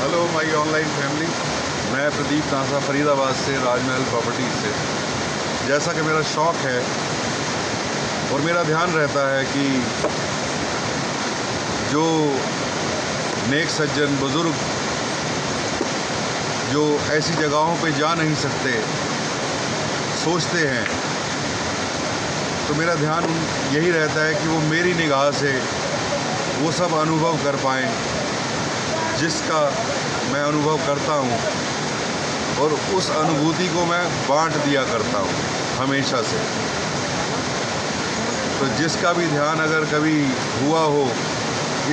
Hello my online family, मैं Pradeep NASA Faridabad से, राजमहल properties से। जैसा कि मेरा शौक़ है और मेरा ध्यान रहता है कि जो नेक सज्जन बुज़ुर्ग जो ऐसी जगहों पे जा नहीं सकते सोचते हैं, तो मेरा ध्यान यही रहता है कि वो मेरी निगाह से वो सब अनुभव कर पाएँ जिसका मैं अनुभव करता हूँ, और उस अनुभूति को मैं बांट दिया करता हूँ हमेशा से। तो जिसका भी ध्यान अगर कभी हुआ हो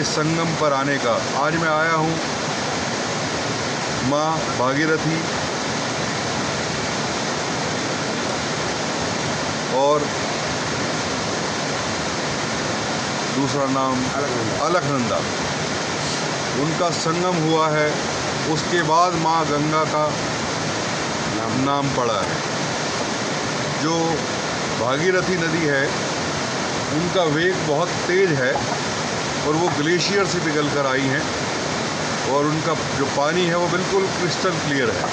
इस संगम पर आने का, आज मैं आया हूँ माँ भागीरथी और दूसरा नाम अलकनंदा, उनका संगम हुआ है। उसके बाद माँ गंगा का नाम पड़ा है। जो भागीरथी नदी है उनका वेग बहुत तेज़ है और वो ग्लेशियर से पिघल कर आई हैं, और उनका जो पानी है वो बिल्कुल क्रिस्टल क्लियर है।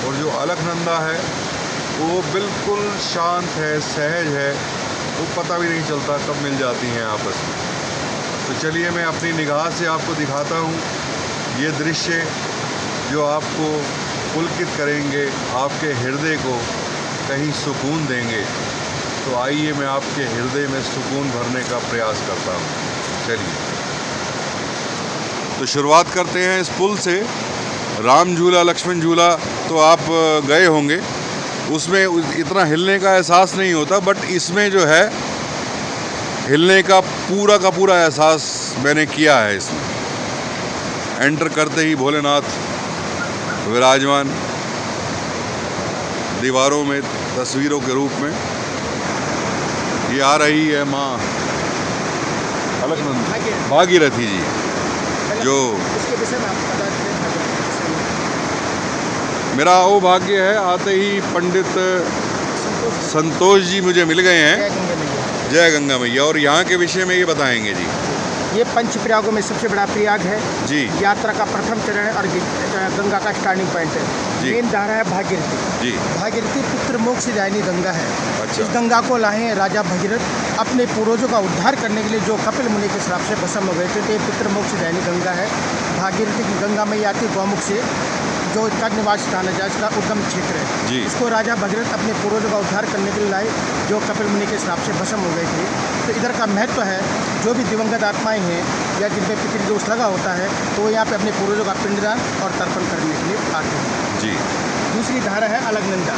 और जो अलकनंदा है वो बिल्कुल शांत है, सहज है, वो पता भी नहीं चलता कब मिल जाती हैं आपस में। तो चलिए मैं अपनी निगाह से आपको दिखाता हूँ ये दृश्य जो आपको पुलकित करेंगे, आपके हृदय को कहीं सुकून देंगे। तो आइए मैं आपके हृदय में सुकून भरने का प्रयास करता हूँ। चलिए तो शुरुआत करते हैं इस पुल से। राम झूला, लक्ष्मण झूला तो आप गए होंगे, उसमें इतना हिलने का एहसास नहीं होता, बट इसमें जो है हिलने का पूरा एहसास मैंने किया है। इसमें एंटर करते ही भोलेनाथ विराजमान दीवारों में तस्वीरों के रूप में। ये आ रही है माँ अलकनंदा भागीरथी जी, जो मेरा सौभाग्य है आते ही पंडित संतोष जी मुझे मिल गए हैं। जय गंगा मैया। और यहाँ के विषय में ये बताएंगे जी। ये पंच प्रयागों में सबसे बड़ा प्रयाग है जी। यात्रा का प्रथम चरण है और गंगा का स्टार्टिंग पॉइंट है। मेन धारा है भागीरथी जी। भागीरथी पुत्र मोक्षदायिनी गंगा है। अच्छा। इस गंगा को लाए राजा भगीरथ अपने पूर्वजों का उद्धार करने के लिए, जो कपिल मुनि के श्राप से भस्म हो गए थे। तो ये पुत्र मोक्षदायिनी गंगा है। भागीरथी की गंगा मैया आती गौमुख से, जो इसका निवास स्थान है, इसका उद्गम क्षेत्र है जी। इसको राजा भगीरथ अपने पूर्वजों का उद्धार करने के लिए लाए, जो कपिल मुनि के श्राप से भस्म हो गए थे। तो इधर का महत्व है, जो भी दिवंगत आत्माएं हैं या जिन पे पितृदोष लगा होता है, तो वो यहाँ पे अपने पूर्वजों का पिंडदान और तर्पण करने के लिए आते हैं जी। दूसरी धारा है अलकनंदा।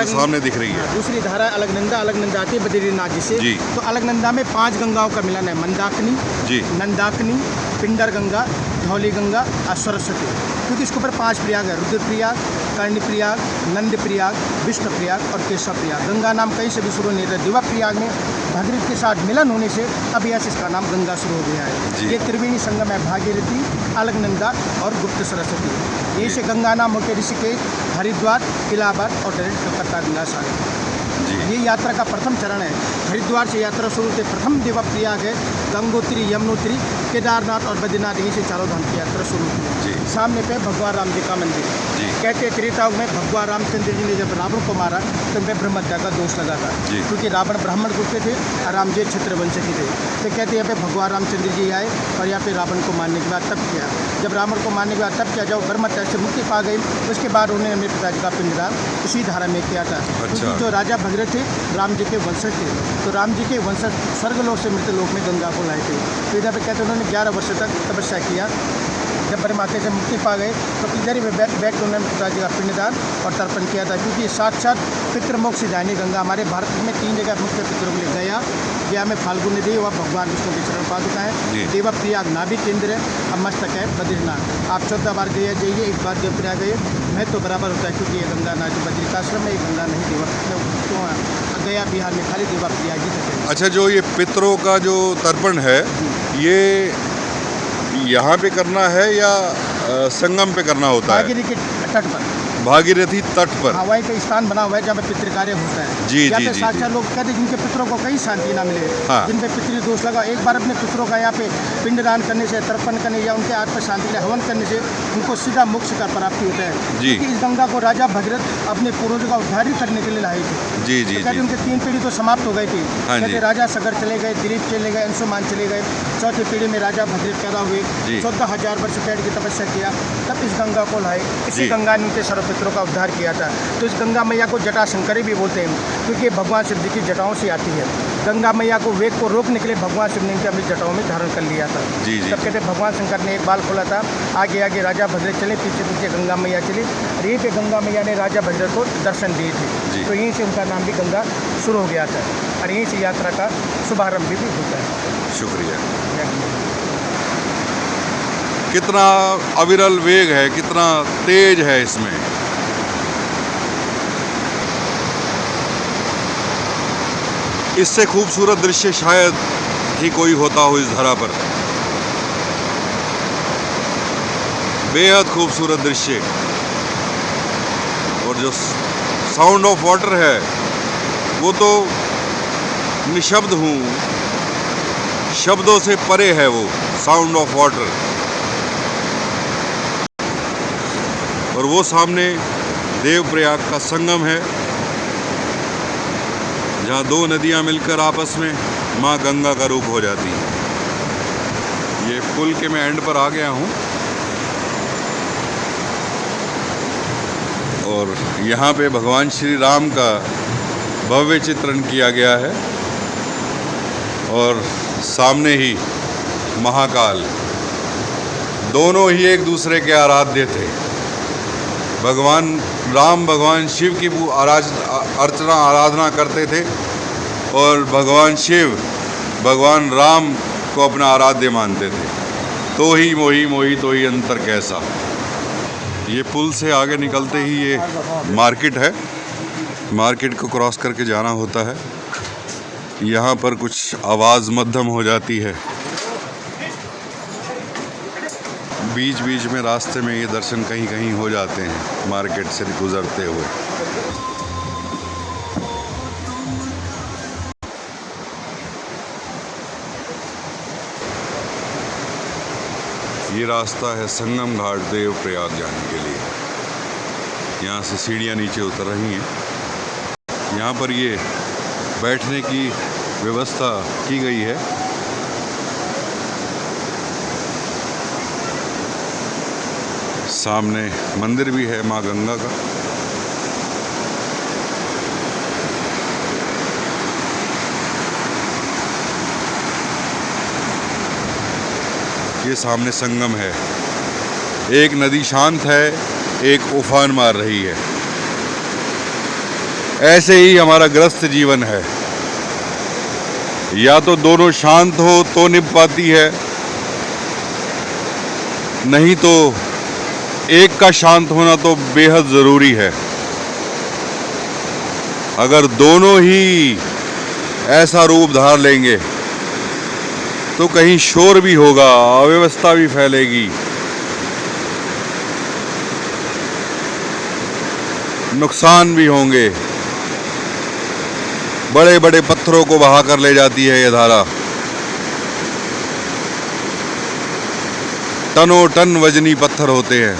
सामने दिख रही है। दूसरी धारा है अलकनंदा। अलकनंदा आती है बद्रीनाथ जी से। तो अलकनंदा में 5 गंगाओं का मिलन है। मंदाकिनी जी, नंदाकिनी, पिंडर गंगा, धौली गंगा और सरस्वती। क्योंकि इसके ऊपर 5 प्रयाग है: रुद्रप्रयाग, कर्णप्रयाग, नंदप्रयाग, विष्णुप्रयाग और केशवप्रयाग। गंगा नाम कहीं से भी शुरू नहीं रहता। दिवा प्रयाग में भागीरथी के साथ मिलन होने से अब यहाँ से इसका नाम गंगा शुरू हो गया है। ये त्रिवेणी संगम है, भागीरथी, अलकनंदा और गुप्त सरस्वती। ये से गंगा नाम होकर ऋषिकेश, हरिद्वार, इलाहाबाद और डायरेक्ट कलकत्ता गंगा सागर। ये यात्रा का प्रथम चरण है। हरिद्वार से यात्रा शुरू होते प्रथम देवा प्रयाग है। गंगोत्री, यमुनोत्री, केदारनाथ और बद्रीनाथ, यहीं से चारों धाम की यात्रा शुरू होती है। सामने पे भगवान राम जी का मंदिर। कहते हैं त्रेता युग में भगवान रामचंद्र जी ने जब रावण को मारा तो उन पर ब्रह्महत्या का दोष लगा था, क्योंकि रावण ब्राह्मण कुल के थे और राम जी क्षत्रिय वंश के थे। तो कहते हैं यहाँ पे भगवान रामचंद्र जी आए और यहाँ पे रावण को मारने के बाद तप किया। जब रावण को मारने के बाद तप किया, जब ब्रह्महत्या से मुक्ति पा गई, उसके बाद उन्होंने अपने पिताजी का पिंडदान उसी धारा में किया था। क्योंकि जो राजा भगीरथ थे राम जी के वंशज थे, तो राम जी के वंशज स्वर्गलोक से मृत्यलोक में गंगा को लाए थे। तो इधर पे कहते हैं उन्होंने 11 वर्ष तक तपस्या किया। जब ब्रह्मात्या से मुक्ति पा गए तो इधर ही बैठ उन्होंने पिताजी का पिंडदान और तर्पण किया था। क्योंकि साक्षात पितृमोक्षदायिनी गंगा हमारे भारत में 3 जगह मुख्य पितरों के लिए गया। गया में फाल्गुनी नदी व भगवान विष्णु के चरण पादुका है। देवा प्रयाग नाभि केंद्र है और मस्तक है बद्रीनाथ। आप 14 बार गए जाइए, एक बार देव प्रयाग गए, मैं तो बराबर होता है। क्योंकि ये गंगा ना जो बद्रिकाश्रम में, ये गंगा नहीं देवा गया बिहार में खाली देवा प्रयाग ही तक है। अच्छा, जो ये पितरों का जो तर्पण है, ये यहाँ पे करना है या संगम पे करना होता है? भागीरथी के तट पर, भागीरथी तट पर वहीं पे स्थान बना हुआ है जहाँ पे पितृकार्य होता है। जी यहाँ जी पे जी साक्षात लोग कहते हैं जिनके पितरों को कहीं शांति ना मिले, हाँ। जिन पे पितृ दोष लगा, एक बार अपने पितरों का यहाँ पे पिंडदान करने से, तर्पण करने या उनके आत्मा शांति के लिए हवन करने से उनको सीधा मोक्ष का प्राप्ति होता है। जी। क्योंकि इस गंगा को राजा भगीरथ अपने पूर्वजों का उद्धार ही करने के लिए लाए थे। जी जी तो कहते जी। उनके 3 पीढ़ी तो समाप्त हो गई थी। हाँ जी। कहते राजा सगर चले गए, दिलीप चले गए, अंशुमान चले गए, 4थी पीढ़ी में राजा भगीरथ पैदा हुए, जी। 14,000 वर्ष पेड़ की तपस्या किया, तब इस गंगा को लाए। इसी जी। गंगा ने उनके सर्वपितरों का उद्धार किया था। तो इस गंगा मैया को जटा शंकरी भी बोलते हैं, क्योंकि भगवान शिव जी की जटाओं से आती है। गंगा मैया को वेग को रोकने के लिए भगवान शिव ने इनके अपनी जटाओं में धारण कर लिया था। जी जी। तब कहते भगवान शंकर ने एक बाल खोला था, आगे आगे राजा भगीरथ चले, पीछे पीछे गंगा मैया चली, और यहीं पे गंगा मैया ने राजा भगीरथ को दर्शन दिए थे। जी। तो यहीं से उनका नाम भी गंगा शुरू हो गया था, और यहीं से यात्रा का शुभारंभ भी होता है। शुक्रिया। कितना अविरल वेग है, कितना तेज है इसमें। इससे खूबसूरत दृश्य शायद ही कोई होता हो इस धरा पर। बेहद खूबसूरत दृश्य। और जो साउंड ऑफ वाटर है वो तो निशब्द हूँ, शब्दों से परे है वो साउंड ऑफ वाटर। और वो सामने देवप्रयाग का संगम है, जहाँ 2 नदियाँ मिलकर आपस में माँ गंगा का रूप हो जाती है। ये पुल के मैं एंड पर आ गया हूँ, और यहाँ पे भगवान श्री राम का भव्य चित्रण किया गया है, और सामने ही महाकाल। दोनों ही एक दूसरे के आराध्य थे। भगवान राम भगवान शिव की अर्चना आराधना करते थे, और भगवान शिव भगवान राम को अपना आराध्य मानते थे। तो ही मोही मोही तो ही अंतर कैसा। ये पुल से आगे निकलते ही ये मार्केट है। मार्केट को क्रॉस करके जाना होता है। यहाँ पर कुछ आवाज़ मध्यम हो जाती है। बीच बीच में रास्ते में ये दर्शन कहीं कहीं हो जाते हैं मार्केट से गुजरते हुए। ये रास्ता है संगम घाट देवप्रयाग जाने के लिए। यहाँ से सीढ़ियाँ नीचे उतर रही हैं। यहाँ पर ये बैठने की व्यवस्था की गई है। सामने मंदिर भी है माँ गंगा का। ये सामने संगम है। एक नदी शांत है, एक उफान मार रही है। ऐसे ही हमारा ग्रस्त जीवन है। या तो दोनों शांत हो तो निभ पाती है, नहीं तो एक का शांत होना तो बेहद ज़रूरी है। अगर दोनों ही ऐसा रूप धार लेंगे तो कहीं शोर भी होगा, अव्यवस्था भी फैलेगी, नुकसान भी होंगे। बड़े बड़े पत्थरों को बहा कर ले जाती है ये धारा। टनों टन वजनी पत्थर होते हैं।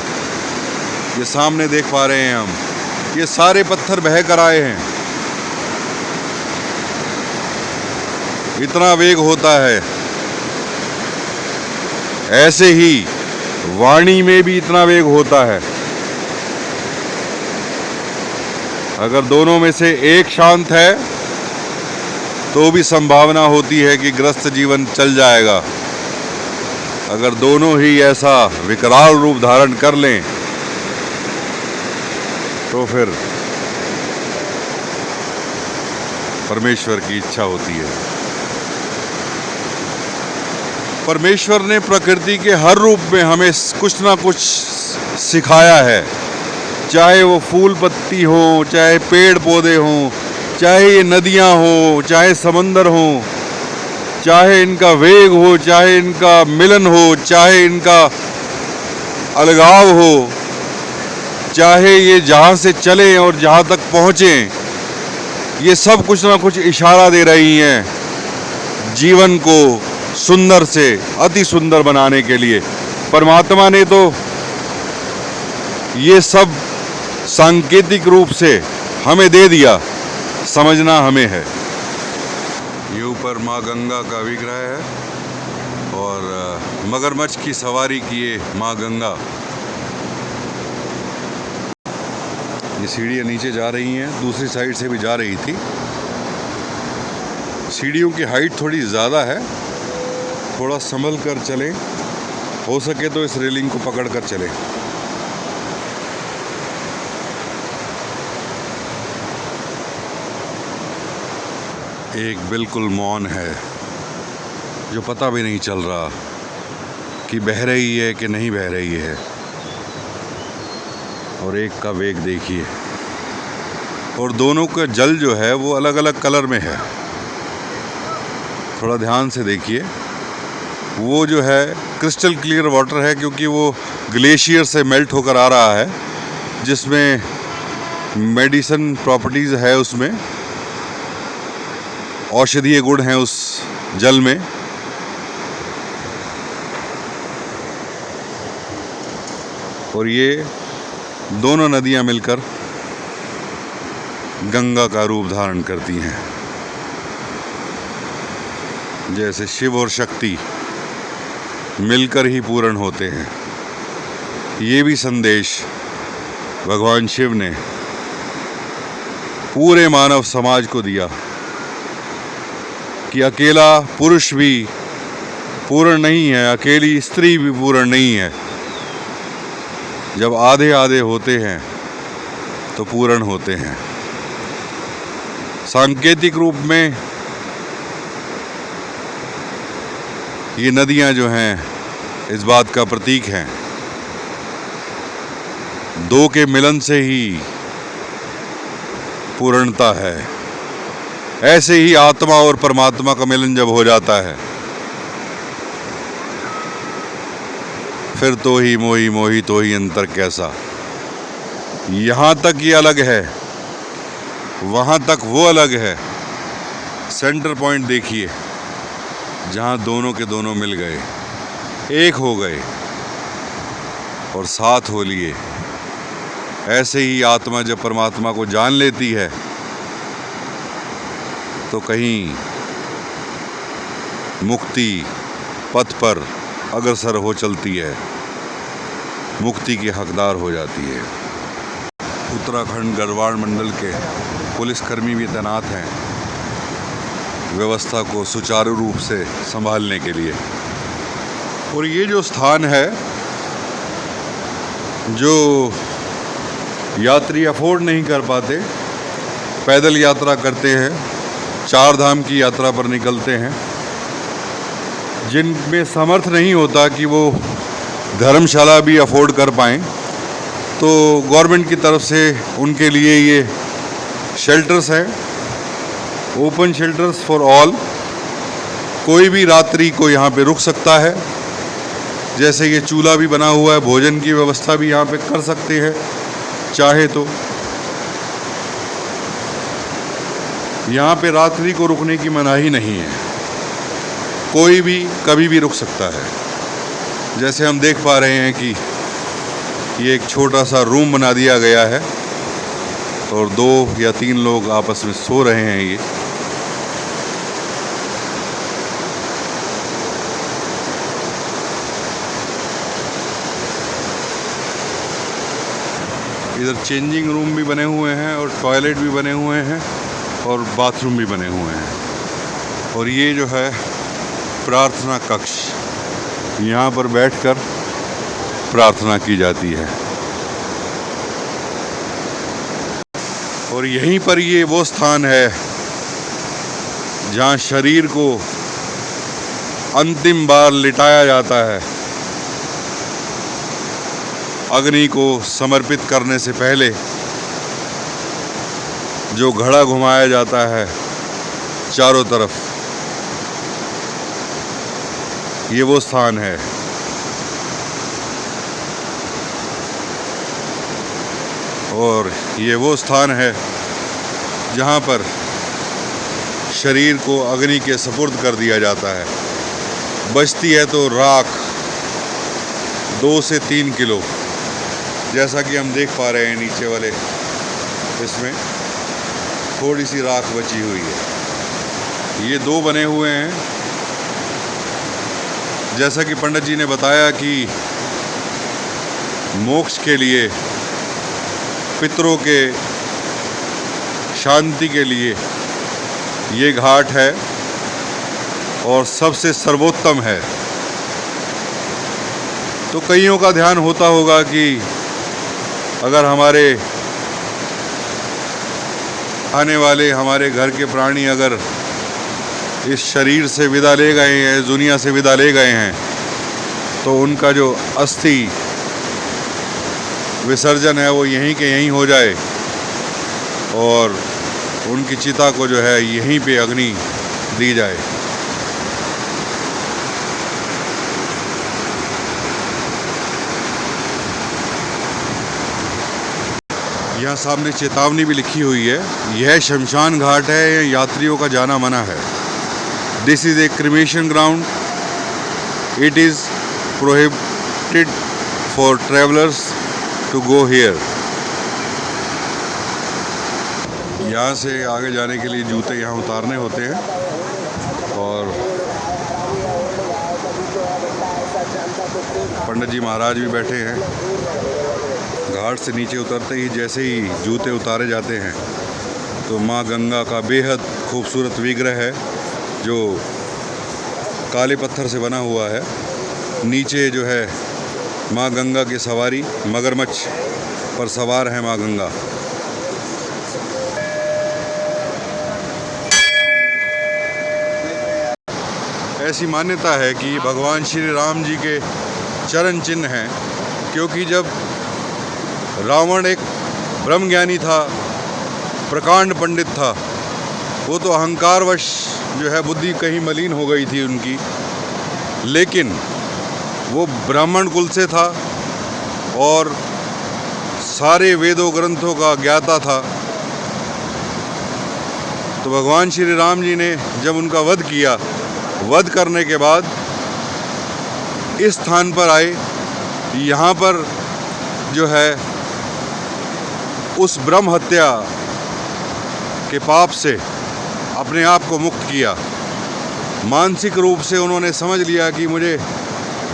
ये सामने देख पा रहे हैं हम, ये सारे पत्थर बह कर आए हैं। इतना वेग होता है। ऐसे ही वाणी में भी इतना वेग होता है। अगर दोनों में से एक शांत है तो भी संभावना होती है कि ग्रस्त जीवन चल जाएगा। अगर दोनों ही ऐसा विकराल रूप धारण कर लें तो फिर परमेश्वर की इच्छा होती है। परमेश्वर ने प्रकृति के हर रूप में हमें कुछ ना कुछ सिखाया है। चाहे वो फूल पत्ती हो, चाहे पेड़ पौधे हों, चाहे ये नदियाँ हो, चाहे समंदर हो, चाहे इनका वेग हो, चाहे इनका मिलन हो, चाहे इनका अलगाव हो, चाहे ये जहाँ से चलें और जहाँ तक पहुँचें, ये सब कुछ ना कुछ इशारा दे रही हैं जीवन को सुंदर से अति सुंदर बनाने के लिए। परमात्मा ने तो ये सब सांकेतिक रूप से हमें दे दिया, समझना हमें है। ये ऊपर माँ गंगा का विग्रह है और मगरमच्छ की सवारी किए माँ गंगा। ये सीढ़ियाँ नीचे जा रही हैं, दूसरी साइड से भी जा रही थी। सीढ़ियों की हाइट थोड़ी ज़्यादा है, थोड़ा संभल कर चलें, हो सके तो इस रेलिंग को पकड़ कर चलें। एक बिल्कुल मौन है जो पता भी नहीं चल रहा कि बह रही है कि नहीं बह रही है। और एक का वेग देखिए, और दोनों का जल जो है वो अलग अलग कलर में है। थोड़ा ध्यान से देखिए, वो जो है क्रिस्टल क्लियर वाटर है क्योंकि वो ग्लेशियर से मेल्ट होकर आ रहा है, जिसमें मेडिसिन प्रॉपर्टीज़ है, उसमें औषधीय गुण हैं उस जल में। और ये दोनों नदियां मिलकर गंगा का रूप धारण करती हैं। जैसे शिव और शक्ति मिलकर ही पूर्ण होते हैं, ये भी संदेश भगवान शिव ने पूरे मानव समाज को दिया कि अकेला पुरुष भी पूर्ण नहीं है, अकेली स्त्री भी पूर्ण नहीं है। जब आधे आधे होते हैं तो पूर्ण होते हैं। सांकेतिक रूप में ये नदियां जो हैं इस बात का प्रतीक हैं, दो के मिलन से ही पूर्णता है। ऐसे ही आत्मा और परमात्मा का मिलन जब हो जाता है, फिर तो ही मोही मोही तो ही अंतर कैसा। यहाँ तक ये अलग है, वहाँ तक वो अलग है। सेंटर पॉइंट देखिए, जहाँ दोनों के दोनों मिल गए, एक हो गए और साथ हो लिए। ऐसे ही आत्मा जब परमात्मा को जान लेती है तो कहीं मुक्ति पथ पर अग्रसर हो चलती है, मुक्ति की हकदार हो जाती है। उत्तराखंड गढ़वाल मंडल के पुलिसकर्मी भी तैनात हैं व्यवस्था को सुचारू रूप से संभालने के लिए। और ये जो स्थान है, जो यात्री अफोर्ड नहीं कर पाते, पैदल यात्रा करते हैं, चार धाम की यात्रा पर निकलते हैं, जिनमें समर्थ नहीं होता कि वो धर्मशाला भी अफोर्ड कर पाएँ, तो गवर्नमेंट की तरफ से उनके लिए ये शेल्टर्स हैं, ओपन शेल्टर्स फॉर ऑल। कोई भी रात्रि को यहाँ पे रुक सकता है। जैसे ये चूल्हा भी बना हुआ है, भोजन की व्यवस्था भी यहाँ पे कर सकते हैं चाहे तो। यहाँ पे रात्रि को रुकने की मनाही नहीं है, कोई भी कभी भी रुक सकता है। जैसे हम देख पा रहे हैं कि ये एक छोटा सा रूम बना दिया गया है और 2 या 3 लोग आपस में सो रहे हैं। ये इधर चेंजिंग रूम भी बने हुए हैं और टॉयलेट भी बने हुए हैं और बाथरूम भी बने हुए हैं। और ये जो है प्रार्थना कक्ष, यहाँ पर बैठकर प्रार्थना की जाती है। और यहीं पर ये वो स्थान है जहाँ शरीर को अंतिम बार लिटाया जाता है। अग्नि को समर्पित करने से पहले जो घड़ा घुमाया जाता है चारों तरफ, ये वो स्थान है। और ये वो स्थान है जहाँ पर शरीर को अग्नि के सुपुर्द कर दिया जाता है। बचती है तो राख 2 से 3 किलो, जैसा कि हम देख पा रहे हैं नीचे वाले इसमें थोड़ी सी राख बची हुई है। ये 2 बने हुए हैं। जैसा कि पंडित जी ने बताया कि मोक्ष के लिए, पितरों के शांति के लिए ये घाट है और सबसे सर्वोत्तम है। तो कईयों का ध्यान होता होगा कि अगर हमारे आने वाले हमारे घर के प्राणी अगर इस शरीर से विदा ले गए हैं, इस दुनिया से विदा ले गए हैं, तो उनका जो अस्थि विसर्जन है वो यहीं के यहीं हो जाए और उनकी चिता को जो है यहीं पे अग्नि दी जाए। यहाँ सामने चेतावनी भी लिखी हुई है, यह शमशान घाट है, यात्रियों का जाना मना है। This is a cremation ground, it is prohibited for travellers to go here. यहाँ से आगे जाने के लिए जूते यहाँ उतारने होते हैं और पंडित जी महाराज भी बैठे हैं। घाट से नीचे उतरते ही जैसे ही जूते उतारे जाते हैं तो माँ गंगा का बेहद खूबसूरत विग्रह है जो काले पत्थर से बना हुआ है। नीचे जो है माँ गंगा की सवारी, मगरमच्छ पर सवार है माँ गंगा। ऐसी मान्यता है कि भगवान श्री राम जी के चरण चिन्ह हैं, क्योंकि जब रावण एक ब्रह्मज्ञानी था, प्रकांड पंडित था, वो तो अहंकारवश जो है बुद्धि कहीं मलिन हो गई थी उनकी, लेकिन वो ब्राह्मण कुल से था और सारे वेदों ग्रंथों का ज्ञाता था। तो भगवान श्री राम जी ने जब उनका वध किया, वध करने के बाद इस स्थान पर आए, यहाँ पर जो है उस ब्रह्म हत्या के पाप से अपने आप को मुक्त किया। मानसिक रूप से उन्होंने समझ लिया कि मुझे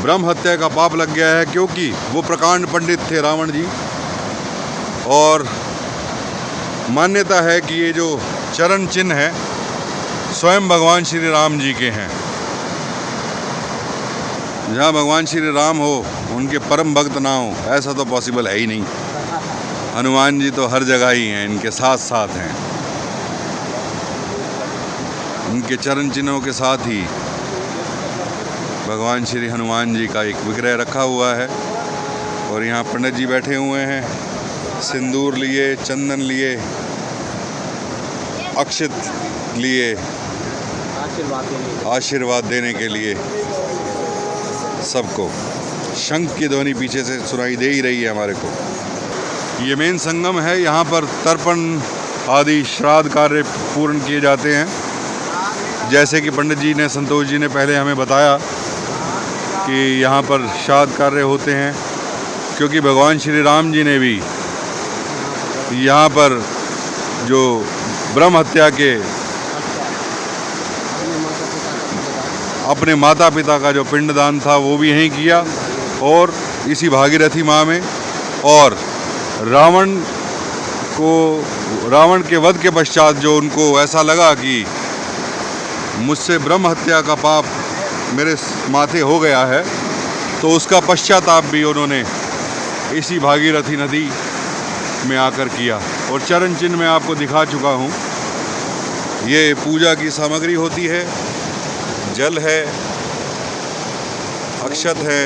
ब्रह्म हत्या का पाप लग गया है, क्योंकि वो प्रकांड पंडित थे रावण जी। और मान्यता है कि ये जो चरण चिन्ह है स्वयं भगवान श्री राम जी के हैं। जहाँ भगवान श्री राम हो उनके परम भक्त ना हो, ऐसा तो पॉसिबल है ही नहीं। हनुमान जी तो हर जगह ही हैं, इनके साथ साथ हैं। उनके चरण चिन्हों के साथ ही भगवान श्री हनुमान जी का एक विग्रह रखा हुआ है। और यहाँ पंडित जी बैठे हुए हैं, सिंदूर लिए, चंदन लिए, अक्षत लिए, आशीर्वाद देने के लिए सबको। शंख की ध्वनि पीछे से सुनाई दे ही रही है हमारे को। ये मेन संगम है, यहाँ पर तर्पण आदि श्राद्ध कार्य पूर्ण किए जाते हैं। जैसे कि पंडित जी ने, संतोष जी ने पहले हमें बताया कि यहाँ पर श्राद्ध कार्य होते हैं, क्योंकि भगवान श्री राम जी ने भी यहाँ पर जो ब्रह्म हत्या के अपने माता पिता का जो पिंडदान था वो भी यहीं किया, और इसी भागीरथी माँ में। और रावण के वध के पश्चात जो उनको ऐसा लगा कि मुझसे ब्रह्म हत्या का पाप मेरे माथे हो गया है, तो उसका पश्चाताप भी उन्होंने इसी भागीरथी नदी में आकर किया। और चरण चिन्ह मैं आपको दिखा चुका हूँ। ये पूजा की सामग्री होती है, जल है, अक्षत है,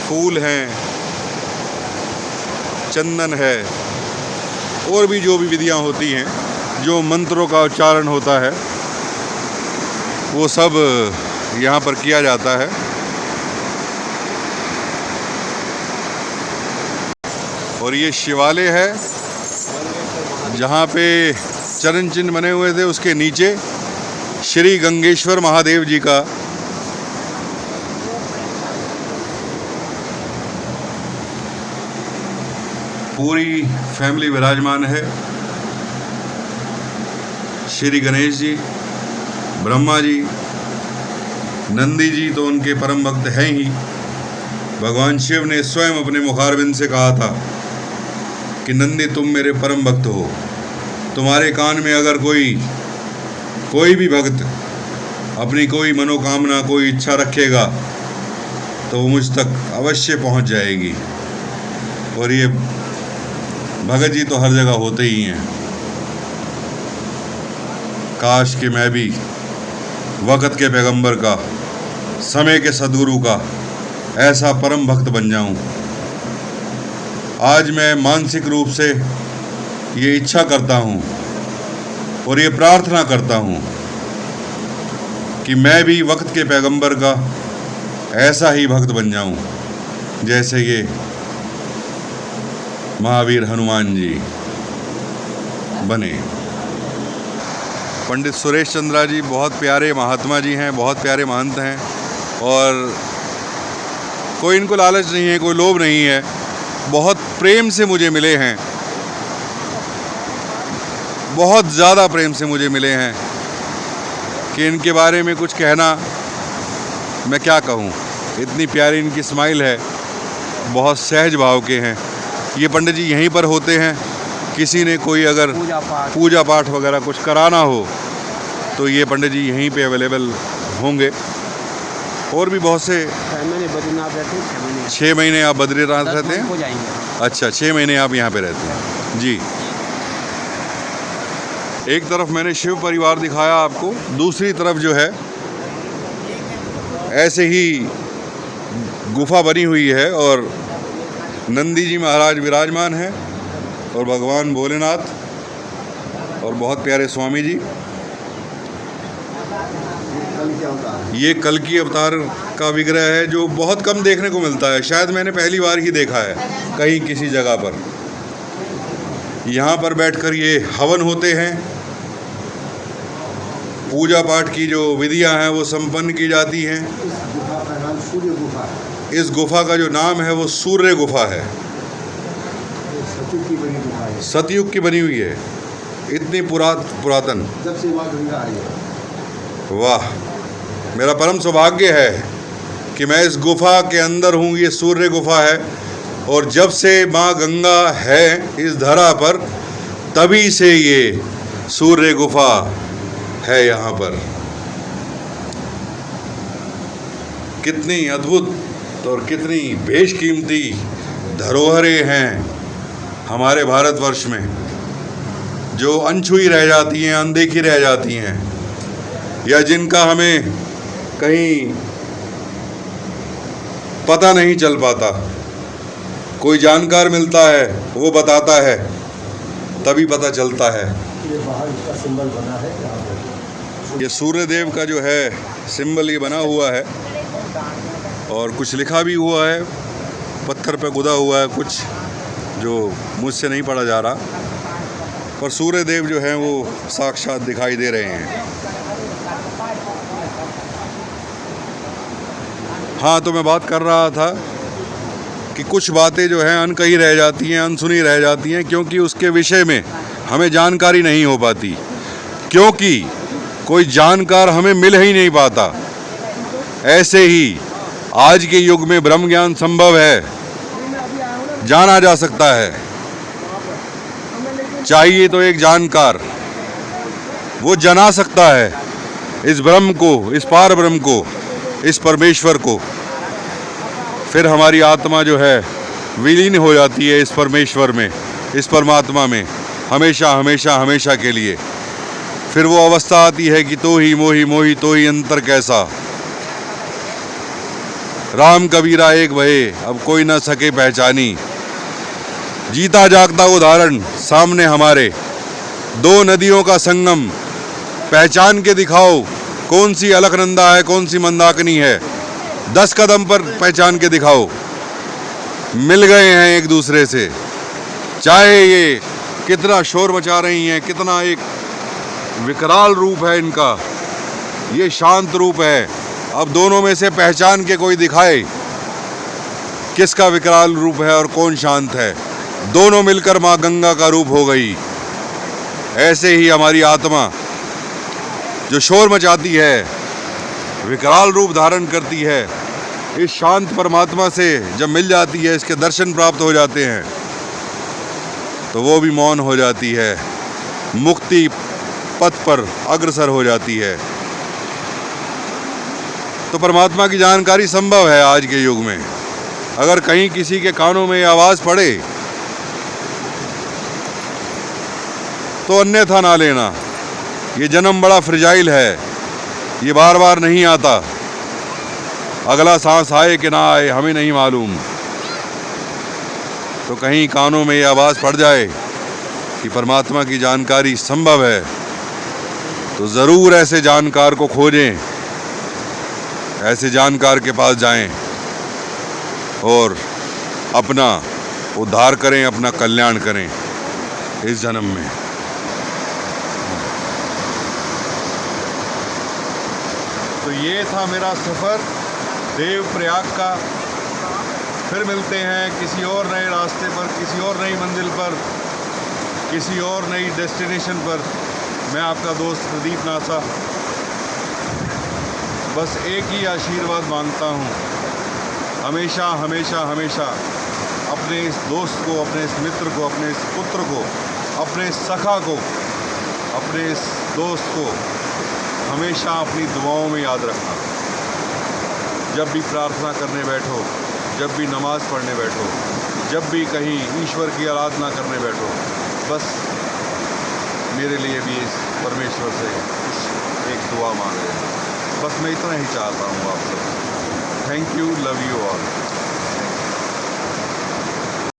फूल हैं, चंदन है, और भी जो भी विधियां होती हैं, जो मंत्रों का उच्चारण होता है, वो सब यहाँ पर किया जाता है। और ये शिवालय है जहाँ पे चरण चिन्ह बने हुए थे, उसके नीचे श्री गंगेश्वर महादेव जी का पूरी फैमिली विराजमान है। श्री गणेश जी, ब्रह्मा जी, नंदी जी तो उनके परम भक्त हैं ही। भगवान शिव ने स्वयं अपने मुखारविंद से कहा था कि नंदी तुम मेरे परम भक्त हो, तुम्हारे कान में अगर कोई भी भक्त अपनी कोई मनोकामना, कोई इच्छा रखेगा तो वो मुझ तक अवश्य पहुंच जाएगी। और ये भगत जी तो हर जगह होते ही हैं। काश कि मैं भी वक़्त के पैगंबर का, समय के सद्गुरु का ऐसा परम भक्त बन जाऊं। आज मैं मानसिक रूप से ये इच्छा करता हूं और ये प्रार्थना करता हूं कि मैं भी वक़्त के पैगंबर का ऐसा ही भक्त बन जाऊं जैसे ये महावीर हनुमान जी बने। पंडित सुरेश चंद्रा जी बहुत प्यारे महात्मा जी हैं, बहुत प्यारे महंत हैं और कोई इनको लालच नहीं है, कोई लोभ नहीं है। बहुत प्रेम से मुझे मिले हैं, बहुत ज़्यादा प्रेम से मुझे मिले हैं कि इनके बारे में कुछ कहना मैं क्या कहूँ। इतनी प्यारी इनकी स्माइल है, बहुत सहज भाव के हैं। ये पंडित जी यहीं पर होते हैं। किसी ने कोई अगर पूजा पाठ वगैरह कुछ कराना हो तो ये पंडित जी यहीं पे अवेलेबल होंगे। और भी बहुत से 6 महीने आप बद्रीनाथ रहते हैं? अच्छा, 6 महीने आप यहाँ पे रहते हैं जी। एक तरफ मैंने शिव परिवार दिखाया आपको, दूसरी तरफ जो है ऐसे ही गुफा बनी हुई है और नंदी जी महाराज विराजमान हैं और भगवान भोलेनाथ और बहुत प्यारे स्वामी जी। ये कल्कि अवतार का विग्रह है जो बहुत कम देखने को मिलता है। शायद मैंने पहली बार ही देखा है कहीं किसी जगह पर। यहाँ पर बैठकर ये हवन होते हैं, पूजा पाठ की जो विधियां हैं वो संपन्न की जाती हैं। इस गुफा का जो नाम है वो सूर्य गुफा है। सतयुग की बनी हुई है, इतनी पुरातन। जब से माँ गंगा आई है। वाह, मेरा परम सौभाग्य है कि मैं इस गुफा के अंदर हूँ। ये सूर्य गुफा है और जब से माँ गंगा है इस धरा पर तभी से ये सूर्य गुफा है यहाँ पर। कितनी अद्भुत और कितनी बेशकीमती धरोहरें हैं हमारे भारतवर्ष में जो अनछुई रह जाती हैं, अनदेखी रह जाती हैं, या जिनका हमें कहीं पता नहीं चल पाता। कोई जानकार मिलता है, वो बताता है, तभी पता चलता है। ये बाहर इसका सिंबल बना है। ये सूर्य देव का जो है सिंबल ये बना हुआ है और कुछ लिखा भी हुआ है, पत्थर पे गुदा हुआ है कुछ, जो मुझसे नहीं पढ़ा जा रहा, पर सूर्य देव जो हैं वो साक्षात दिखाई दे रहे हैं। हाँ, तो मैं बात कर रहा था कि कुछ बातें जो हैं अनकही रह जाती हैं, अनसुनी रह जाती हैं, क्योंकि उसके विषय में हमें जानकारी नहीं हो पाती, क्योंकि कोई जानकार हमें मिल ही नहीं पाता। ऐसे ही आज के युग में ब्रह्म ज्ञान संभव है, जाना जा सकता है। चाहिए तो एक जानकार, वो जना सकता है इस ब्रह्म को, इस पार ब्रह्म को, इस परमेश्वर को। फिर हमारी आत्मा जो है विलीन हो जाती है इस परमेश्वर में, इस परमात्मा में, हमेशा हमेशा हमेशा के लिए। फिर वो अवस्था आती है कि तो ही मोही, मोही तो ही अंतर कैसा। राम कबीरा एक भये, अब कोई न सके पहचानी। जीता जागता उदाहरण सामने हमारे, दो नदियों का संगम। पहचान के दिखाओ कौन सी अलकनंदा है, कौन सी मंदाकिनी है। 10 कदम पर पहचान के दिखाओ। मिल गए हैं एक दूसरे से, चाहे ये कितना शोर मचा रही हैं, कितना एक विकराल रूप है इनका, ये शांत रूप है। अब दोनों में से पहचान के कोई दिखाए किसका विकराल रूप है और कौन शांत है। दोनों मिलकर माँ गंगा का रूप हो गई। ऐसे ही हमारी आत्मा जो शोर मचाती है, विकराल रूप धारण करती है, इस शांत परमात्मा से जब मिल जाती है, इसके दर्शन प्राप्त हो जाते हैं, तो वो भी मौन हो जाती है, मुक्ति पथ पर अग्रसर हो जाती है। तो परमात्मा की जानकारी संभव है आज के युग में। अगर कहीं किसी के कानों में ये आवाज़ पड़े तो अन्यथा ना लेना। ये जन्म बड़ा फ्रिजाइल है, ये बार बार नहीं आता। अगला सांस आए कि ना आए हमें नहीं मालूम। तो कहीं कानों में ये आवाज़ पड़ जाए कि परमात्मा की जानकारी संभव है, तो ज़रूर ऐसे जानकार को खोजें, ऐसे जानकार के पास जाएं और अपना उद्धार करें, अपना कल्याण करें इस जन्म में। तो ये था मेरा सफ़र देवप्रयाग का। फिर मिलते हैं किसी और नए रास्ते पर, किसी और नई मंजिल पर, किसी और नई डेस्टिनेशन पर। मैं आपका दोस्त प्रदीप नासा बस एक ही आशीर्वाद मांगता हूँ, हमेशा हमेशा हमेशा अपने इस दोस्त को, अपने इस मित्र को, अपने इस पुत्र को, अपने इस सखा को, अपने इस दोस्त को हमेशा अपनी दुआओं में याद रखना। जब भी प्रार्थना करने बैठो, जब भी नमाज़ पढ़ने बैठो, जब भी कहीं ईश्वर की आराधना करने बैठो, बस मेरे लिए भी इस परमेश्वर से एक दुआ मांग लेना। बस मैं इतना ही चाहता हूँ आप सब। Thank you, love you all.